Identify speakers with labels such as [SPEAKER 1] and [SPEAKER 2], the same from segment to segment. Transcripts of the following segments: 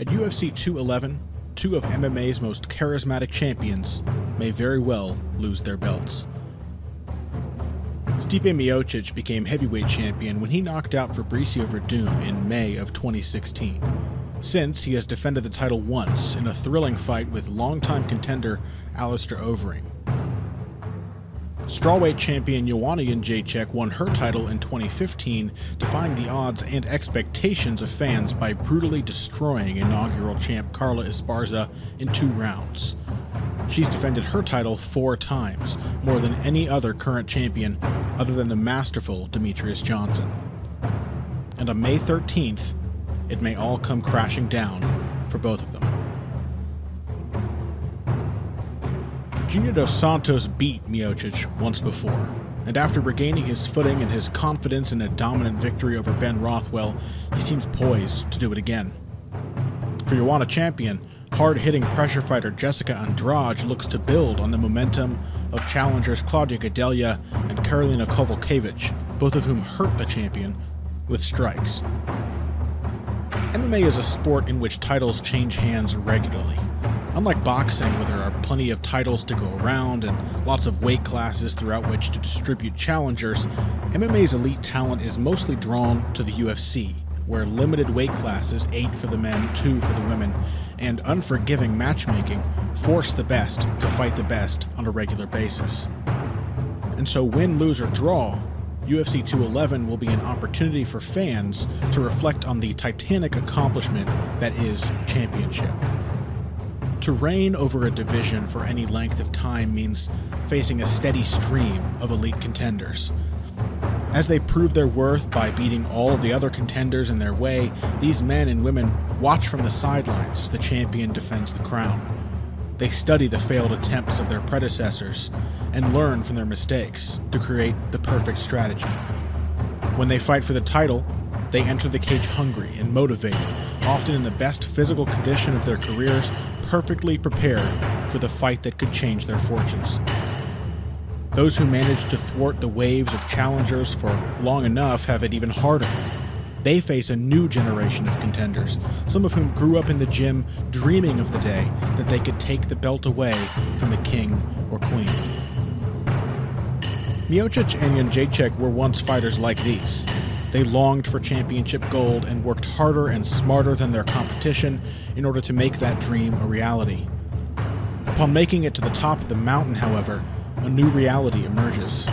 [SPEAKER 1] At UFC 211, two of MMA's most charismatic champions may very well lose their belts. Stipe Miocic became heavyweight champion when he knocked out Fabricio Verdum in May of 2016. Since, he has defended the title once in a thrilling fight with longtime contender Alistair Overeem. Strawweight champion Miocic Jedrzejczyk won her title in 2015, defying the odds and expectations of fans by brutally destroying inaugural champ Carla Esparza in 2 rounds. She's defended her title 4 times, more than any other current champion other than the masterful Demetrius Johnson. And on May 13th, it may all come crashing down for both of them. Junior Dos Santos beat Miocic once before, and after regaining his footing and his confidence in a dominant victory over Ben Rothwell, he seems poised to do it again. For Miocic champion, hard-hitting pressure fighter Jessica Andrade looks to build on the momentum of challengers Claudia Gadelha and Karolina Kowalkiewicz, both of whom hurt the champion with strikes. MMA is a sport in which titles change hands regularly. Unlike boxing, where there are plenty of titles to go around and lots of weight classes throughout which to distribute challengers, MMA's elite talent is mostly drawn to the UFC, where limited weight classes, 8 for the men, 2 for the women, and unforgiving matchmaking force the best to fight the best on a regular basis. And so win, lose, or draw, UFC 211 will be an opportunity for fans to reflect on the titanic accomplishment that is championship. To reign over a division for any length of time means facing a steady stream of elite contenders. As they prove their worth by beating all of the other contenders in their way, these men and women watch from the sidelines as the champion defends the crown. They study the failed attempts of their predecessors and learn from their mistakes to create the perfect strategy. When they fight for the title, they enter the cage hungry and motivated, often in the best physical condition of their careers, perfectly prepared for the fight that could change their fortunes. Those who manage to thwart the waves of challengers for long enough have it even harder. They face a new generation of contenders, some of whom grew up in the gym dreaming of the day that they could take the belt away from the king or queen. Miocic and Jedrzejczyk were once fighters like these. They longed for championship gold and worked harder and smarter than their competition in order to make that dream a reality. Upon making it to the top of the mountain, however, a new reality emerges.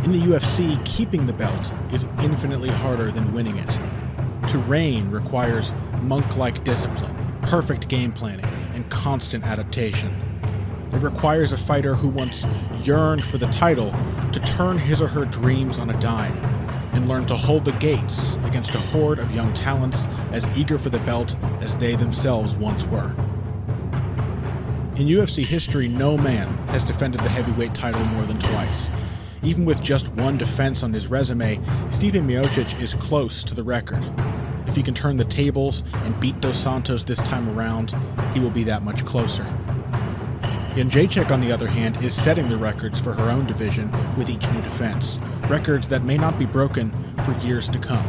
[SPEAKER 1] In the UFC, keeping the belt is infinitely harder than winning it. To reign requires monk-like discipline, perfect game planning, and constant adaptation. It requires a fighter who once yearned for the title to turn his or her dreams on a dime and learn to hold the gates against a horde of young talents as eager for the belt as they themselves once were. In UFC history, no man has defended the heavyweight title more than twice. Even with just one defense on his resume, Stipe Miocic is close to the record. If he can turn the tables and beat Dos Santos this time around, he will be that much closer. Jedrzejczyk, on the other hand, is setting the records for her own division with each new defense, records that may not be broken for years to come.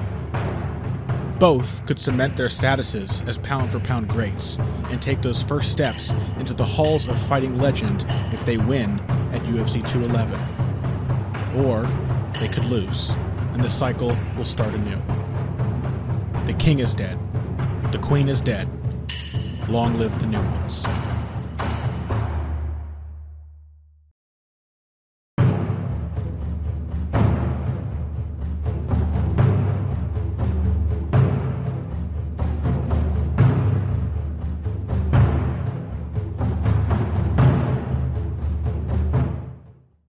[SPEAKER 1] Both could cement their statuses as pound-for-pound greats and take those first steps into the halls of fighting legend if they win at UFC 211. Or they could lose, and the cycle will start anew. The king is dead. The queen is dead. Long live the new ones.